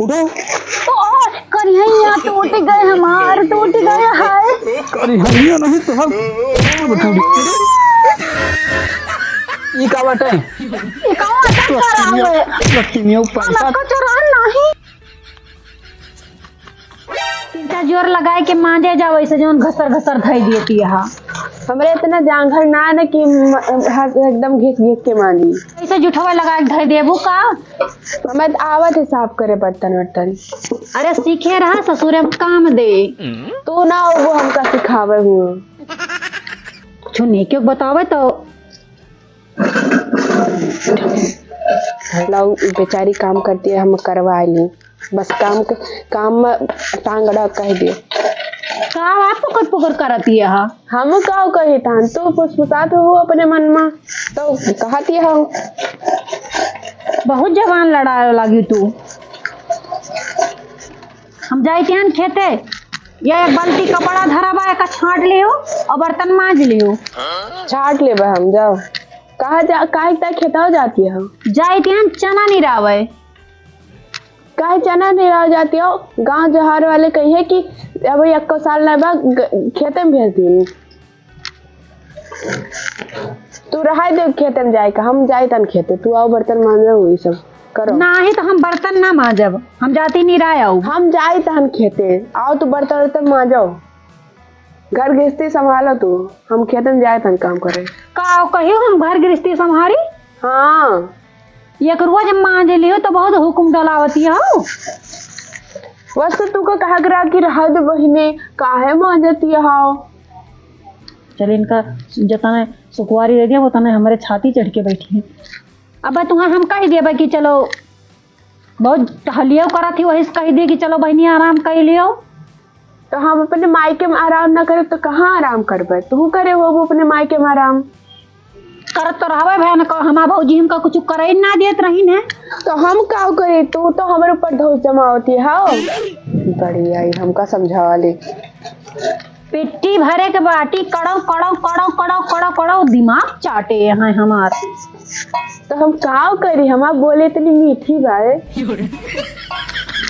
उठो। करिया टूट गए हमार, टूट गए हाय। करिया नहीं तो हम ये का बाटे? ये कौन अटक करा है? लक्ष्मी में पैसा हमको चुरान नहीं। तीन जोर लगाए के मांजे जा वैसे जोन घसर घसर धई देती है। हमरे इतना जांघर ना है ना कि एकदम घिस घिस के मांगी। ऐसे जुठवा लगा के धई देबू का? हमें आवत है साफ करे बर्तन वर्तन। अरे सीखे रहा ससुर काम दे। तू ना वो हमका सिखावे हुए छुनी क्यों बतावे तो लाऊ बेचारी काम करती है, हम करवा ली बस काम में टांगड़ा कह दिए। काम आप पकड़ पकड़ करती है। हम का कही था तो फुसफुसात हो अपने मन में तो कहती है बहुत जवान लड़ा लगी तू। हम जाए खेते ये बाल्टी कपड़ा धरा बा का छाट लियो और बर्तन मांज लियो। छाट ले हम जाओ काहे तक खेता जाती है। जाए चना नहीं रावे काहे चना नहीं रह जाती हो। गांव जहार वाले कहिए कि अब 1 साल ना बा खेते में भेज दी। तू रहा दे खेते में जाए का हम जाए तन खेते तू आओ बर्तन मांजे हुई सब करो ना ही तो हम बर्तन ना मांजब। हम जाती नहीं रहा हम जाए तन खेते आओ तू बर्तन वर्तन मांजो घर गृहस्थी संभालो तू। हम खेते में जाए तन काम करे का कहियो हम घर गृहस्थी संभारी। हाँ एक रोज मांज लियो तो बहुत हुक्म डलावती हो। बस तू को कहा करा कि रहा दे बहिने काहे मांजती हो। चल इनका जतने सुखवारी दे दिया वो तने हमारे छाती चढ़ के बैठी है। अब तुम्हें हम कह दिए कि चलो बहुत टहलियो करा थी वही कह दिए कि चलो बहनी आराम कर लियो। तो हम अपने मायके में आराम ना करे तो कहाँ आराम करबे। तू करे वो अपने मायके में आराम करत तो रहबे भैया को हमार भौजी हमका कुछ करे ना देत रही ने तो हम का करे। तू तो हमारे ऊपर धौस जमा होती है। बढ़िया हमका समझावा ले। पेटी भरे के बाटी कड़ो कड़ो कड़ो कड़ो कड़ो कड़ो दिमाग चाटे हैं हमार। तो हम का करी हमार बोले इतनी मीठी बाए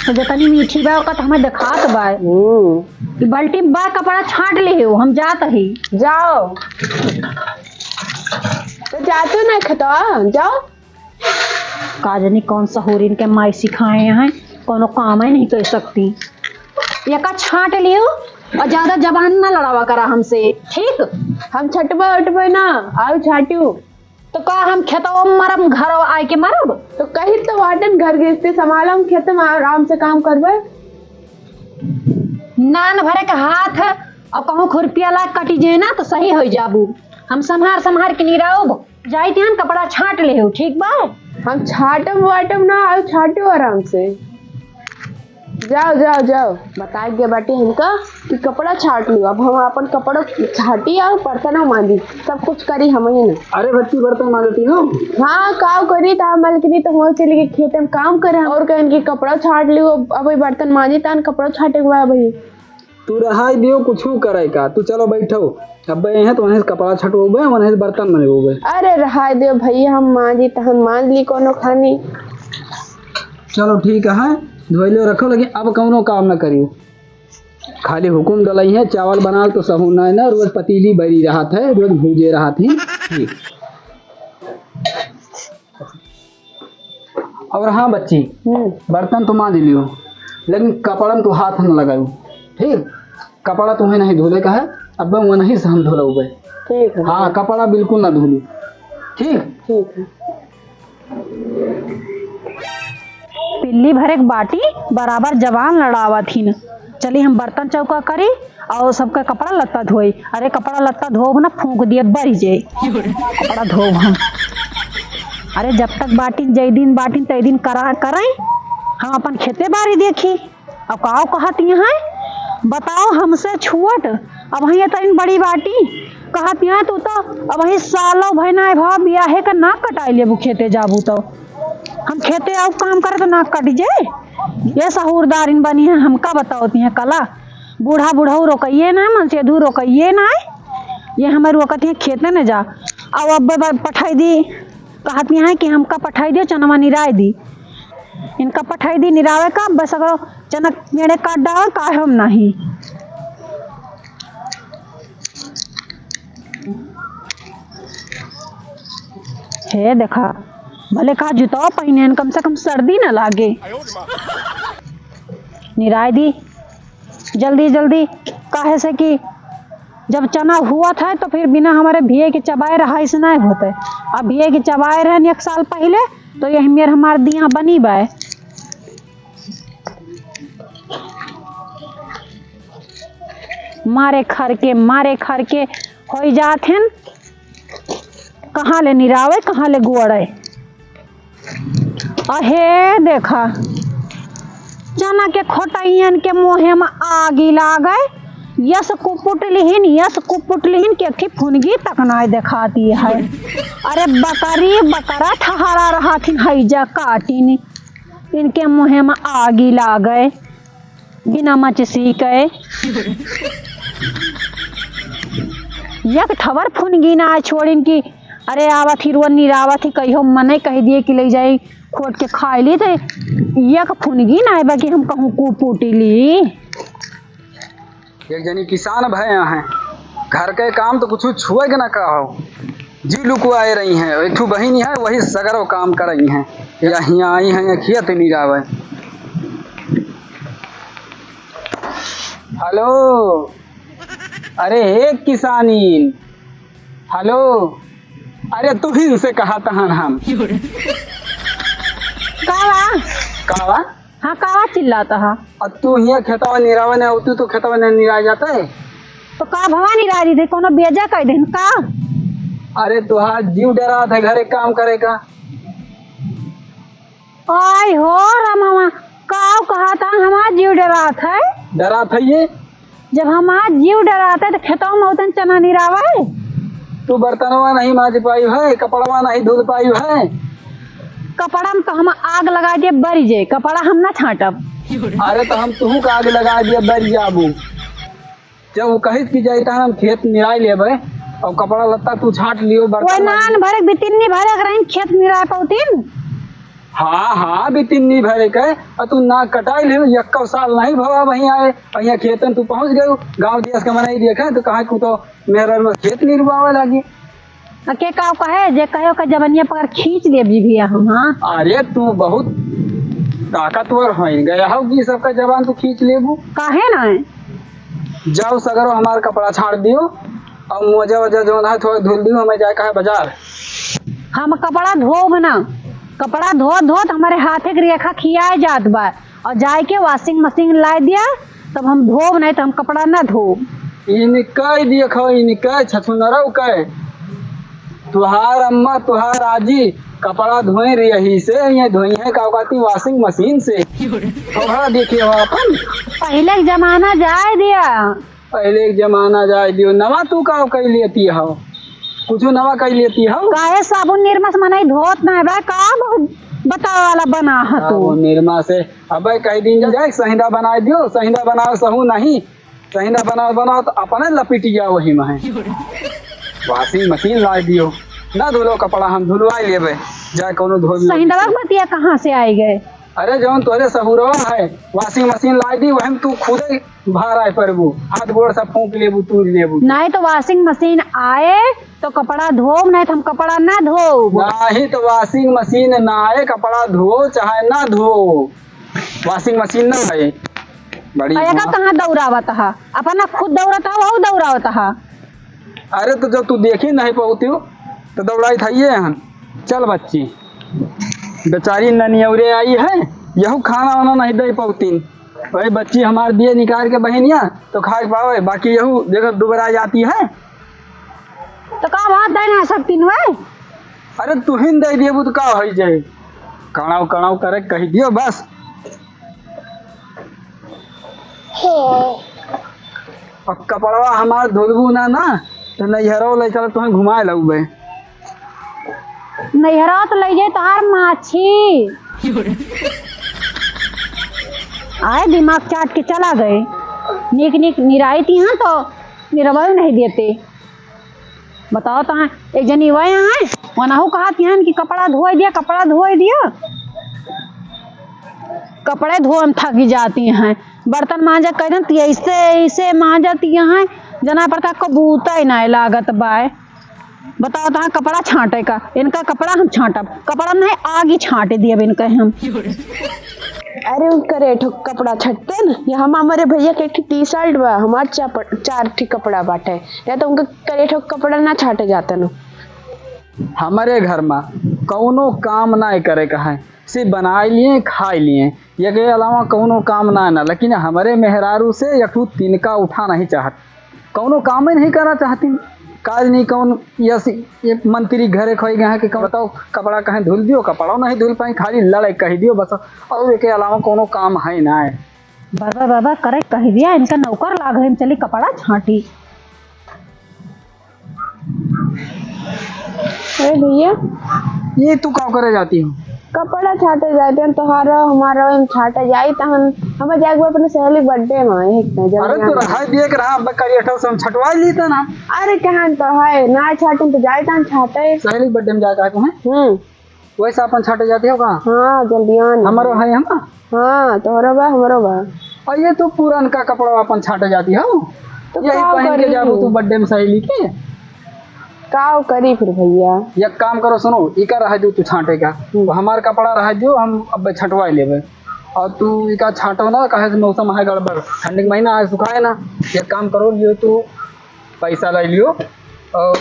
तो जितनी मीठी बा ओका हमें दिखात बा। बाल्टी बा कपड़ा छाट ले हो हम जात ही जाओ तो जाते ना खता जाओ। काजनी कौन सा होरिन के माई सिखाए हैं कोनो काम ही नहीं कर सकती। एका छाट लियो और ज्यादा जबान ना लड़ावा करा हमसे ठीक। हम छटबे उठबे ना आओ छाटू तो का हम खेतों में मरब घर आए के मरब। तो कहीं तो वाटन घर गृहस्थी संभालो हम खेत में आराम से काम करबे। नान भरे के हाथ और कहूँ खुरपिया ला कटी जाए ना तो सही हो जाबू। हम संभार के नहीं रहो जाई ध्यान कपड़ा छाट ले हो ठीक बा। हम छाटम वाटम ना आओ छाटू आराम से जाओ जाओ जाओ बताए गए बाटी हमका कि कपड़ा छाट लियो। अब हम अपन कपड़ा छाटी और बर्तन मांजी सब कुछ करी हम ही ना। अरे बच्ची बर्तन मांजती हो। हाँ काम करी था मलकनी तो हो चली गई खेत में काम करे और कहें कि कपड़ा छाट लियो। अब बर्तन मांजी तन कपड़ा छाटे हुआ भाई तू रहा दियो कुछ करे का। तू चलो बैठो अब है तो वहीं कपड़ा छटोबे वहीं बर्तन मनेबे। अरे रहा दियो भैया हम मांजी तहन मान ली कोनो खानी। चलो ठीक है धोइलो रखो लेकिन अब कौनो काम ना करियो। खाली हुकुम डलाई है चावल बना तो सहू ना ना रोज पतीली भरी रहा था रोज भूजे रहा थी ठीक। और हाँ बच्ची बर्तन तो मांज लियो लेकिन कपड़ा तो हाथ न लगाओ ठीक। कपड़ा तुम्हें नहीं धोले का है अब वो नहीं से हम धोलोगे ठीक है। हाँ कपड़ा बिल्कुल ना धोली ठीक ठीक है। पिल्ली भरे के बाटी बराबर जवान लड़ावा थी न। चली हम बर्तन चौका करी और सबका कपड़ा लत्ता धोई। अरे कपड़ा लत्ता धोब ना फूंक दिए बढ़ जाए कपड़ा धोब हम। अरे जब तक बाटी जय दिन बाटी तय दिन करा करें हम अपन खेते बारी देखी। अब काओ कहती है बताओ हमसे छुअट अब वही तरीन बड़ी बाटी कहती है तू तो अब वही सालों भैना भाव बियाहे का नाक कटाई लेबू खेते जाबू तो हम खेते आओ काम करे तो नाक कट जाए। ये सहूरदारिन बनी है हमका बताओती हैं कला बूढ़ा बूढ़ाऊ रोकइए ना मन से दूर रोकइए ना ये हमारे रोकती हैं खेते न जा। अब अब पठाई दी कहती हैं कि हमका पठाई दियो चनवा निराय दी इनका पठाई दी निरावे का बस अगर चनक मेरे काट डाल का हम नहीं। हे देखा भले का जुतो पहने कम से कम सर्दी ना लागे। निराई दी जल्दी जल्दी काहे से कि जब चना हुआ था तो फिर बिना हमारे भैया के चबाए रहा ऐसे नहीं होते। अब भैया के चबाए रहे 1 साल पहले तो यही मेरे हमारे दिया बनी बाय। मारे खर के हो जात हैं कहाँ ले निरावे कहाँ ले गुड़े। अहे देखा चना के खोटैयन के मुँहे में आगी लागे। यस कुपुट लिहिन के अखी फुनगी तक ना दिखाती है। अरे बकरा ठहरा रहा थी हैजा काटिन इनके मुँहे में आगी लागे बिना मचसी के। यक ठवर फुनगी ना छोड़िन की अरे आवत ही रुअन निरावत ही कहियो मने कह दिए कि ले जाई खोट के खाई ली थे। यक फुनगी ना आए कि हम कहूँ कुपुटी ली। एक जनी किसान भाई हैं घर के काम तो कुछ छुए के ना कहो जी लुकुआए रही हैं। एक ठू बहन है वही सगरों काम कर रही हैं यहाँ आई हैं खेत नहीं जावे। हेलो अरे एक किसानी हेलो अरे तू ही से कहा तहन हम कावा हाँ कावा चिल्लाता है। और तू यहाँ खेतवा निरावे ने तू तो खेतवा ने निरा जाता है तो का भवा निराजी थे कोनो बेजा कह देन का। अरे तुहार जीव डरा था घरे काम करे का। आय हो रामा काव कहा था हमारा जीव डरा था ये जब हमारा जीव डरा था तो खेतों में उतन चना निरावा है। तू बर्तनवा नहीं माज पाई है कपड़वा नहीं धुल पाई है। कपड़ा में तो हम आग लगा दिए बरी जे कपड़ा हम ना छाटब। अरे तो हम तुहू का आग लगा दिया बरी जाबू जब वो कही की जाए हम खेत निराई लेबे और कपड़ा लत्ता तू छाट लियो बर्तन नान भरे बितिन्नी भरे अगर खेत निराय पौतीन। हाँ बितिन्नी भरे के और तू ना कटाई ले 1 साल नहीं भवा वहीं आए और यहाँ खेतन तू पहुँच गए गाँव देश के मनाई देखे तो कहा तो मेरा में खेत नहीं रुआवे लगी। के का कहे जे कहो का जबनिया पकड़ खींच ले भी हम। हाँ अरे तू बहुत ताकतवर हो गया हो कि सबका जबान तू खींच लेबू काहे ना जाओ सगरो हमारा कपड़ा छाड़ दियो और मोजा वजा जो है थोड़ा धुल दियो हमें जाए कहा बाजार। हम कपड़ा धोब ना कपड़ा धो हमारे हाथे की रेखा खियाए जात बा और जाए के वॉशिंग मशीन ला दिया तब हम धोब नहीं तो हम कपड़ा ना धोब। इनका देखो इनका छछुनरौ के तुहार अम्मा तुहार आजी कपड़ा धोए रही से ये धोई है काती वॉशिंग मशीन से थोड़ा देखे हो अपन पहले के जमाना जाए दिया पहले एक जमाना जाए दियो नवा तू का कर लेती हो कुछ नवा कर लेती हो काहे साबुन निर्मा से मनाई धोत ना बा का बहुत बतावे वाला बना है तू निर्मा से अब कई दिन जाए सहिंदा बना दियो सहिंदा बनाओ सहू नहीं सहिंदा बनाओ तो अपने लपेटी जाओ वही में वॉशिंग मशीन ला दियो ना धुलो कपड़ा हम धुलवा लेबे जाए कोनो धो सहिंदा बतिया कहाँ से आई गए। अरे जौन तोरे सहुरवा है वॉशिंग मशीन ला दी वही तू खुद बाहर आए परबू हाथ गोड़ सब फूंक लेबू तू लेबू नहीं तो वॉशिंग मशीन आए तो कपड़ा धोब नहीं तो हम कपड़ा ना धोब नहीं तो वॉशिंग मशीन ना आए कपड़ा धो चाहे ना धो वॉशिंग मशीन ना आए बड़ी कहाँ दौड़ावत है अपना खुद दौड़ता है वो दौड़ावत है। अरे तो जब तू देखी नहीं पाती तो दौड़ाई था ये हन चल बच्ची बेचारी ननियौरे आई है यहू खाना वाना नहीं दे पाती वही बच्ची हमारे दिए निकाल के बहनिया तो खा पावे बाकी यहू देखो दुबरा जाती है तो का बात दे ना सकती है। अरे तू ही दे दिए तो का हो जाए कणाव करे कह दियो बस और कपड़वा हमार धुलबू ना तो नैहरो ले चल तुम्हें घुमाए लगबे नैहरा तो ले जाए तोहार माछी आए दिमाग चाट के चला गए निक निराई थी हाँ तो निरवा नहीं देते बताओ तो हाँ एक जनी वह यहाँ है वनाहू कहा थी कि कपड़ा धोए दिया कपड़े धोए में थकी जाती हैं, बर्तन मांजा करें तो ऐसे ऐसे मांजती हैं जना पड़ता कबूता ही नहीं लागत बाय। बताओ तो कपड़ा छांटे का, इनका कपड़ा हम छांटब, कपड़ा नहीं आगे छांटे दिए इनका हम। अरे करे ठो कपड़ा छटते न, या हम हमारे भैया के टी शर्ट बा, हमार चार ठी कपड़ा बाटे, या तो उनका करे ठो कपड़ा ना छाटे जाते न। हमारे घर में कौनो काम ना करे का है, सिर्फ बनाए लिए खाए लिए, ये के अलावा कौनो काम ना ना। लेकिन हमारे मेहरारू से या तू तिनका उठा नहीं चाहत, कौनो काम ही नहीं करना चाहती। काज नहीं कौन ये मंत्री घरे खोई गए हैं कि बताओ कपड़ा कहीं धुल दियो, कपड़ा नहीं धुल पाई, खाली लड़ाई कह दियो बस, और के अलावा कोनो काम है ना है। बाबा बाबा करे कह दिया, इनका नौकर लाग है, चली कपड़ा छाटी। अरे भैया ये तू क्या करे जाती हो? कपड़ा छाटे जाते हैं तोहारा हमारा छाटा जाई त हम जाके अपने सहेली बर्थडे में एक नजर। अरे तो रहा देख रहा बकरिया से हम छटवा ली था ना। अरे कहां तो है ना छाटे तो जाई त छाटे सहेली बर्थडे में जाकर आए हैं। वैसा अपन छाटे जाते हो का? हां जल्दी आन। हमारो है हम। हां तोहरा बा हमारो बा। और ये तो पुरान का कपड़ा अपन छाटे जाती हो, तो यही पहन के जाबू तू बर्थडे में सहेली के। काव करी फिर भैया? एक काम करो सुनो, इका रह दो तू छाटे का, तो हमार कपड़ा रह दो हम अब छटवा लेवे, और तू इका छाटो ना, कहे से मौसम है गड़बड़, ठंडी के महीना है सुखाए ना। एक काम करो, लियो तू पैसा ले लियो और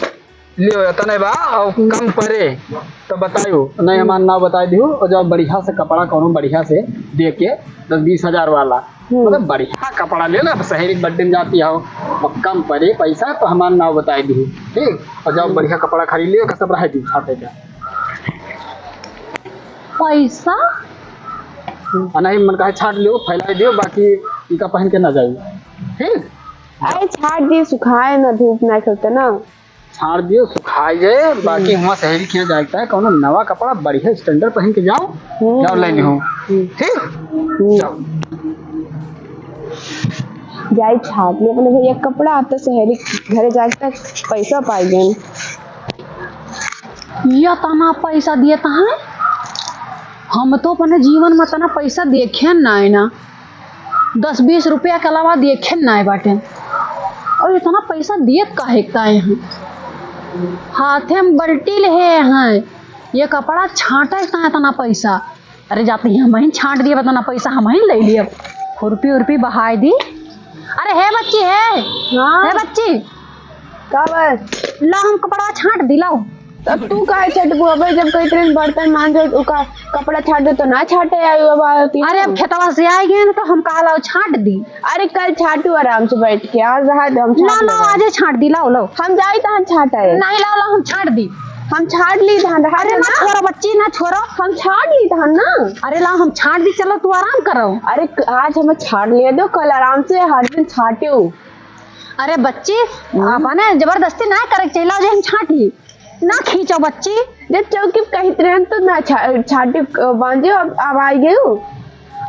लियो इतने बा और कम पड़े तो बताइयो, नहीं हमारा नाम बता दियो, और जब बढ़िया से कपड़ा कौन बढ़िया से दे के 10-20 हजार वाला, मतलब बढ़िया कपड़ा ले ना, सहेली बर्थडे में जाती हो और कम पड़े पैसा तो हमारा नाम बता दी, ठीक। और जब बढ़िया कपड़ा खरीद लियो सब रह दी छाटे का पैसा नहीं मन कहे छाट लियो, फैला दियो, बाकी इका पहन के ना जाइए, ठीक। अरे छाट दी सुखाए ना, धूप ना खलते ना, छाट दियो सुखाए जाए, बाकी वहाँ सहेली खेल जाता है कौन नवा कपड़ा बढ़िया स्टैंडर्ड पहन के जाओ, जाओ लेने हो, ठीक। जाओ जाई छाट ले अपने भैया कपड़ा, अब तो सहेली घरे जाके तक पैसा पाई गए। या तना पैसा दिए है, हम तो अपने जीवन में तना पैसा देखे ना, 10-20 रुपया के अलावा देखे ना बाटे, और इतना पैसा दिए काहे हैं, हाथे में बल्टी ले हैं, ये कपड़ा छाटा इतना पैसा। अरे जाते ही हम ही छाट दिए, इतना पैसा हम ही ले लिए, खुरपी बहाई दी। अरे है बच्ची है, हाँ है बच्ची का ला हम कपड़ा छाट दिलाओ। तब तू काहे छटबू? अबे जब कई तरह बर्तन मांजे उका कपड़ा छाट दे तो ना छाटे आई अब आती। अरे अब खेतवा से आई गए तो हम कहा लाओ छाट दी। अरे कल छाटू आराम से बैठ के, आज रहा हम ला ला आज छाट दी, लाओ लाओ। हम जाई तो हम छाटा है, नहीं लाओ लाओ हम छाट दी, हम छाट ली धान रहा। अरे ना छोड़ो बच्ची ना छोड़ो, हम छाट ली धान ना। अरे लाओ हम छाट दी, चलो तू आराम करो। अरे आज हमें छाट लिया दो, कल आराम से हर दिन छाटे। अरे बच्ची अपने जबरदस्ती ना करे चाहिए, लाओ हम छाट ली ना, खींचो बच्ची। जब चौकी कहीं तरह तो ना छाटे बांधे, अब आई गई।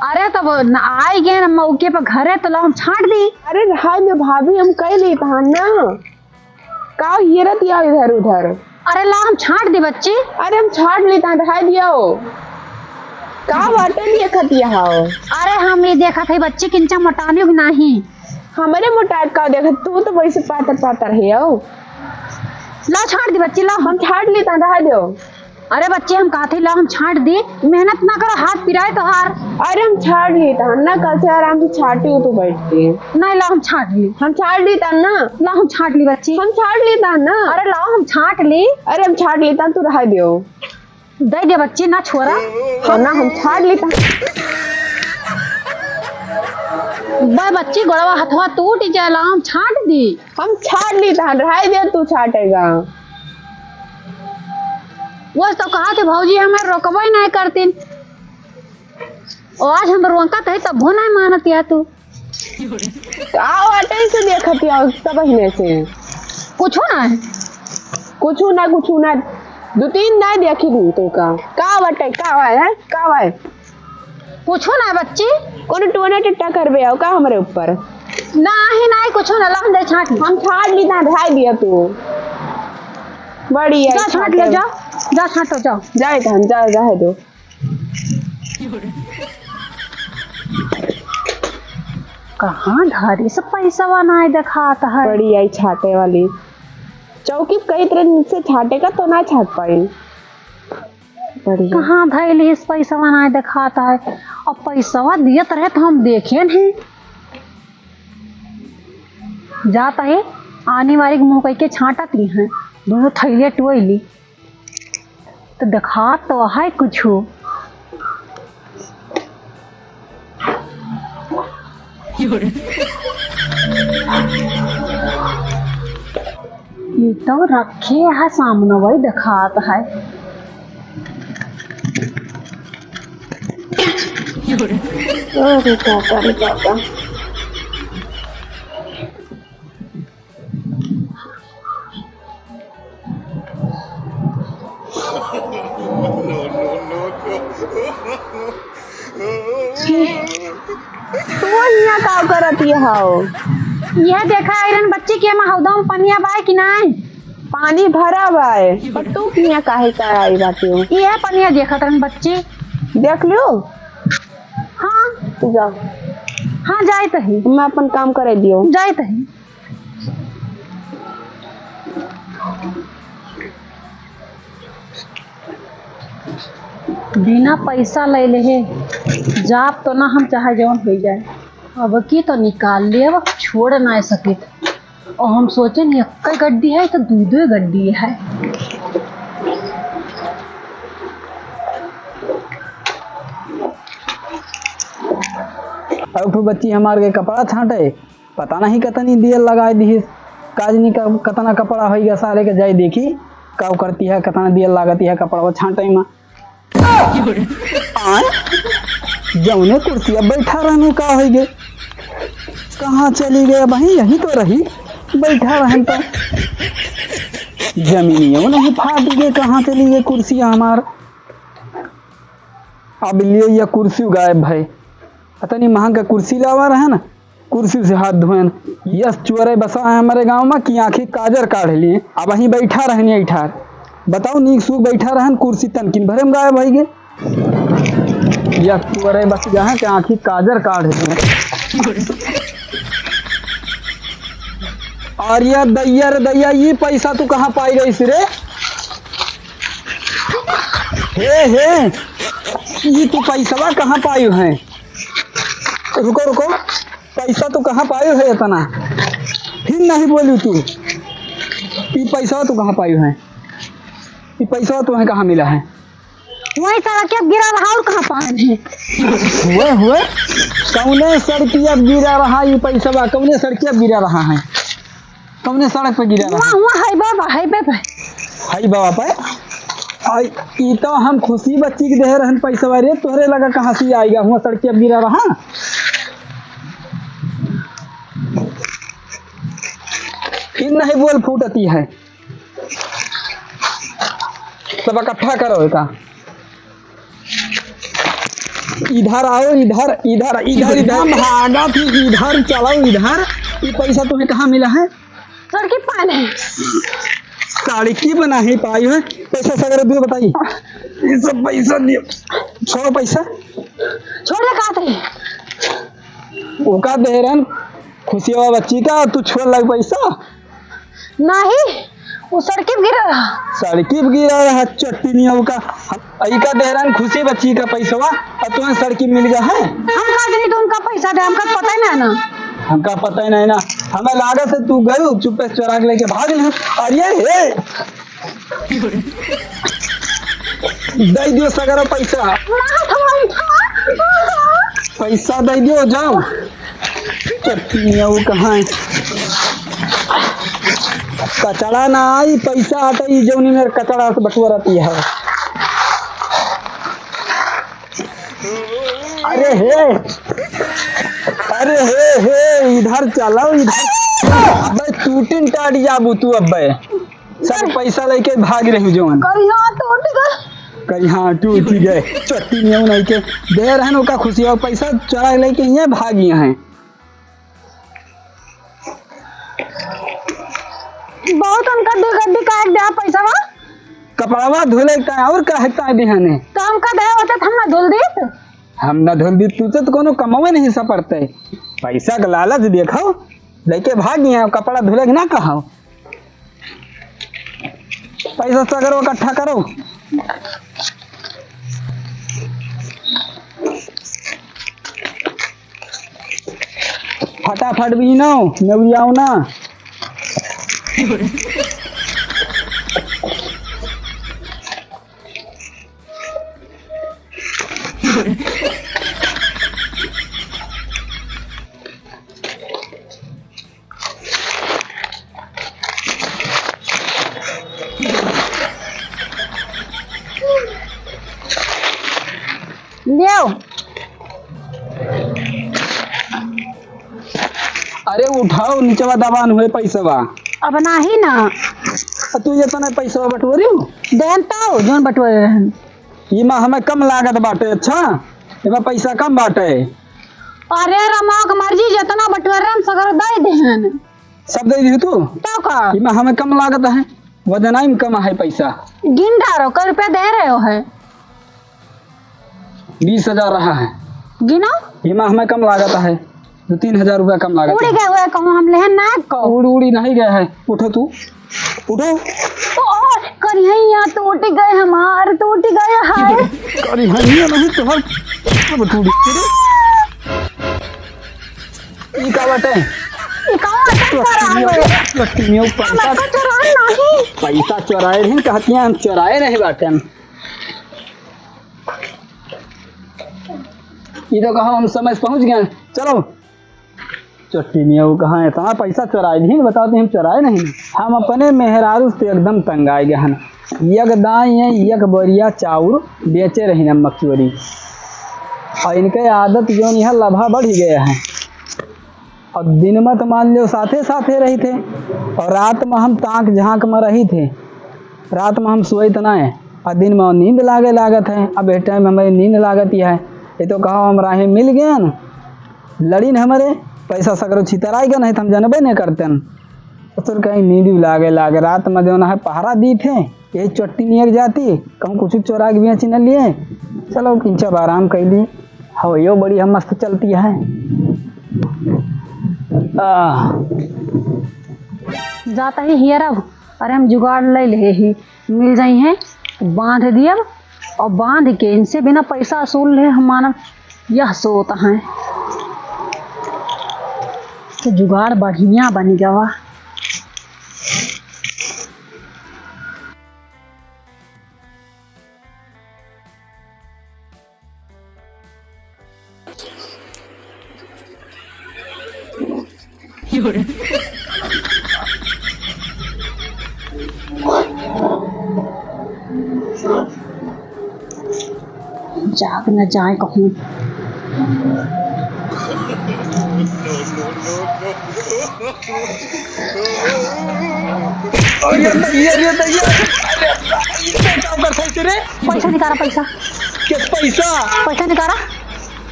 अरे तब आई गए ना मौके पर घरे तो लाओ हम छाट दी। अरे रहा में भाभी हम कह ली था ना, का ये रतिया इधर उधर। अरे ला हम छाट दी बच्ची। अरे हम छाट ली था, रहा दिया हो का बाटे नहीं खतिया हो। अरे हम ये देखा थे बच्ची किंचा मोटानी भी नहीं, हमारे मोटाट का देखा, तू तो वैसे पातर है हो। ला छाट दी बच्ची, लाओ हम छाट ली था, रहा दो। अरे बच्चे हम कहा थे ला हम छाट दी, मेहनत ना करो, हाथ पिराए तो हार। अरे हम छाट ली था ना, कल से आराम से छाटी हो तो बैठती है। नहीं ला हम छाट ली, हम छाट ली था ना, ला हम छाट ली बच्ची, हम छाट ली था ना। अरे लाओ हम छाट ली। अरे हम छाट ली था, तू रहा दो, दे दे बच्ची ना छोड़ा। हाँ ना हम छाट ली था। भाई बच्ची गोड़वा हथवा टूट जाए, ला हम छाट दी। हम छाट ली था, रहा दे, तू छाटेगा। वो तो कहा थे भौजी हमें रोकबो ही नहीं करती, और आज हम रोका थे तब वो नहीं मानती है। तू आओ से देखती हो तब महीने से कुछ ना कुछ ना 2-3 नहीं देखी नहीं तो का बटे का है कुछ ना बच्ची, कोने टोना टिट्टा करबे आओ का हमारे ऊपर नहीं कुछ ना, ला हम दे छाट ली। हम छाट ली था, ढाई दिया तू बड़ी है। जा छाट ले, जा जा छाटो, जाओ जाए था, जा दो। कहाँ ढारी से पैसा बनाए दिखाता है। बड़ी आई छाटे वाली चौकी कई तरह से छाटेगा तो ना छाट पाई। बढ़िया कहाँ धैली इस पैसा बनाए दिखाता है। और पैसा दियत रहे तो हम देखे नहीं। जाता है आने वाली मुँह कह के छाटती हैं दोनों थैलियाँ टोयली तो दिखा तो है कुछ। ये तो रखे है सामने वही दिखाता है। अरे पापा रे पापा तू यहाँ का करती हाओ। यह देखा आयरन बच्ची के हम हौदम पनिया बाय कि नहीं। पानी भरा बाय पर तू यहाँ काहे का आई बाती हो। यह पनिया देखा तरन बच्ची देख लो। हाँ तू जाओ। हाँ जाए तो ही मैं अपन काम करे दियो। जाए तो ही। बिना पैसा ले ले जाप तो ना हम चाहे जौन हो जाए अब की तो निकाल ले अब छोड़ ना सके। और हम सोचे नहीं एक गड्डी है तो दो गड्डी है। अब तो बच्ची हमारे के कपड़ा छाटे पता नहीं कितनी देर लगाए दी काजनी का कितना कपड़ा हो गया सारे के जाए देखी कब करती है कितना देर लागती है कपड़ा वो छाटे में। जौने कुर्सी अब बैठा रहने का हो गए कहाँ चली गए भाई यही तो रही बैठा रहन तो जमीनियों नहीं फाट गए कहाँ चली गई कुर्सी हमार। अब लिए यह कुर्सी गायब भाई पता नहीं महंगा कुर्सी लावा रहे ना कुर्सी से हाथ धोएन यस चोरे बसा है हमारे गांव में कि आँखी काजर काढ़ लिए अब वहीं बैठा रहने ऐठार बताओ नीक सूख बैठा रहन कुर्सी तनकिन भरे में गायब भाई गे यस चोरे बस जहाँ के आँखी काजर काढ़ लिए। और यह दैया रे दैया ये पैसा तू कहाँ पाई गई रे। हे ये तू पैसा कहाँ पायु है। रुको रुको पैसा तो कहाँ पायु है इतना फिर नहीं बोलू तू ये पैसा तू कहाँ पायु है ये पैसा तुम्हें कहाँ मिला है। वही सड़क गिरा रहा और कहाँ पाए हैं हुए कौने सड़किया गिरा रहा ये पैसा कौने सड़किया गिरा रहा है कौने सड़क पे गिरा रहा हाई बाबा पे ये तो हम खुशी बच्ची के दे रहन पैसा रे तोहरे लगा कहाँ से आएगा हुआ सड़किया गिरा रहा। फिर नहीं बोल फूटती है सब इकट्ठा करो का इधर आओ इधर इधर इधर इधर भागा फिर इधर चलाओ इधर ये पैसा तुम्हें कहाँ मिला है। सड़की पान है साड़ी की बना ही पाई है पैसा सगरे दियो बताइए ये सब पैसा दियो छोड़ो पैसा छोड़ दे कहा थे वो का दे रन खुशी हुआ बच्ची का तू छोड़ लग पैसा नहीं वो सड़की गिरा रहा सड़की गिरा रहा चट्टी नहीं का का दे रन खुशी बच्ची का पैसा और तुम्हें सड़की मिल गया है। हम कहा नहीं तो उनका पैसा दे हमका पता ही नहीं ना हमका पता ही नहीं ना हमें लागत से तू गई चुप्पे चोरा के लेके भाग ले। अरे दे दियो सगरा पैसा पैसा दे दियो जाओ चट्टी वो कहाँ है कचड़ा ना आई पैसा आता ही जौनी मेरे कचड़ा से बटुआ रहती है। अरे हे इधर चलाओ इधर अबे टूटिन टाट जाबू तू अबे सब पैसा लेके भाग रही जो कहीं टूट गए चट्टी नहीं के दे रहे का खुशी और पैसा चढ़ा लेके ये भागी हैं। बहुत उनका दो गड्डी काट दिया पैसा वा कपड़ावा धुले और कहता बिहाने काम का दे होता हम ना धुल दी हम ना धुल दी तू तो कोनो कमावे नहीं सा पड़ते पैसा का लालच देखो, लेके भाग गया कपड़ा धुले ना कहा। पैसा सगरो इकट्ठा करो। फटाफट भी ना मैं भी आऊँ ना। लियो। अरे उठाओ नीचवा दबान हुए पैसवा। अब नाही ना तू ये तो पैसवा बटोरी हो देन तो जोन बटोरे रहन। इमा हमें कम लागत बाटे। अच्छा इमा पैसा कम बाटे। अरे रमाक मर्जी जितना बटोरे हम सगर दे देहन। सब दे दी तू तो का इमा हमें कम लागत है, वजनाई में कम है पैसा। गिन डारो कर रुपया दे रहे हो है। 20,000 रहा है। गिनो इमा हमें कम लागत है, 2-3 हजार रुपया कम लागत उड़ी है। गए हुए कहूँ हम लेहन ना को उड़ी नहीं गया है। उठो तू उठो। करिया टूट गए हमार टूट गए हाय। अरे हनिया नहीं तो अब टूटी ई का बाटे। ई कौन कर रहा है? लक्ष्मी पैसा हमको चुरा नहीं। पैसा चुराए रही कहती हम चुराए नहीं बाटे। हम ये तो कहा हम समझ पहुंच गए। चलो चट्टी मियाँ कहाँ इतना पैसा चुराए नहीं बताते हम चुराए नहीं। हम अपने मेहरारू से एकदम तंगाए गए हैं। यक दाई है यक बोरिया चाउर बेचे रही नमक चोरी और इनके आदत जो यह लभा बढ़ गया है। और दिन में तो मान लो साथे साथे रही थे और रात में हम ताक झाँक में रही थे। रात में हम सोए तो ना है और दिन में नींद लागे लागत है। अब इस टाइम हमारी नींद लागत ही है। ये तो कहा हम राहें मिल गए न लड़ी न हमारे पैसा सगरो छितराई गए नहीं तो हम जानबे नहीं करते न। तो कहीं नींद लागे रात में जो है पहरा दी थे यही चट्टी नियर जाती कहूँ कुछ चोरा के बेच न लिए। चलो किंचब आराम कर ली। हो यो बड़ी हम मस्त चलती है। जाता ही हियर अब। अरे हम जुगाड़ ले ले ही मिल जाई हैं बांध दिया और बांध के इनसे बिना पैसा वसूल ले हमारा यह सोता है। तो जुगाड़ बढ़िया बन गया। जाग न जाए कहूँ। पैसा निकाला पैसा किस पैसा पैसा निकाला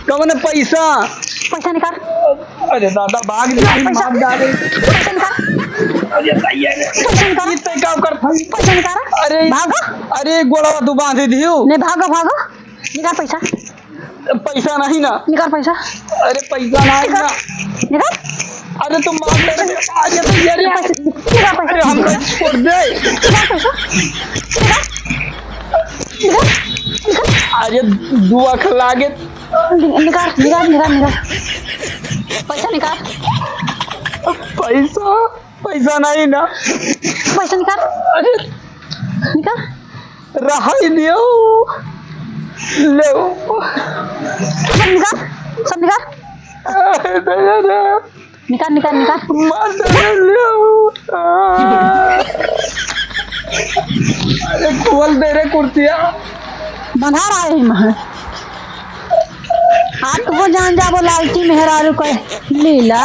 कौन पैसा पैसा निकाल। अरे दादा भाग जा पैसा पैसा निकाल अरे पैसा निकाल। इतने काम कर पैसा निकाला। अरे भागो अरे गोड़ा तू बांध दियो। नहीं भागो भागो निकाल पैसा पैसा नहीं ना निकाल पैसा अरे पैसा नहीं ना निकाल। अरे तुम मार दे अरे तो ये निकाल पैसा अरे हमको छोड़ दे निकाल पैसा निकाल। अरे दुआ खलागे निकाल निकाल निकाल निकाल पैसा निकाल। पैसा पैसा नहीं ना पैसा निकाल अरे निकाल। रहा ही दियो ले सब निकाल सब निकाल निकाल निकाल निकाल। मार दे ले अरे खोल दे रे कुर्सिया बंधा रहा है मह आप वो जान जाबो लालची मेहरारू को लीला।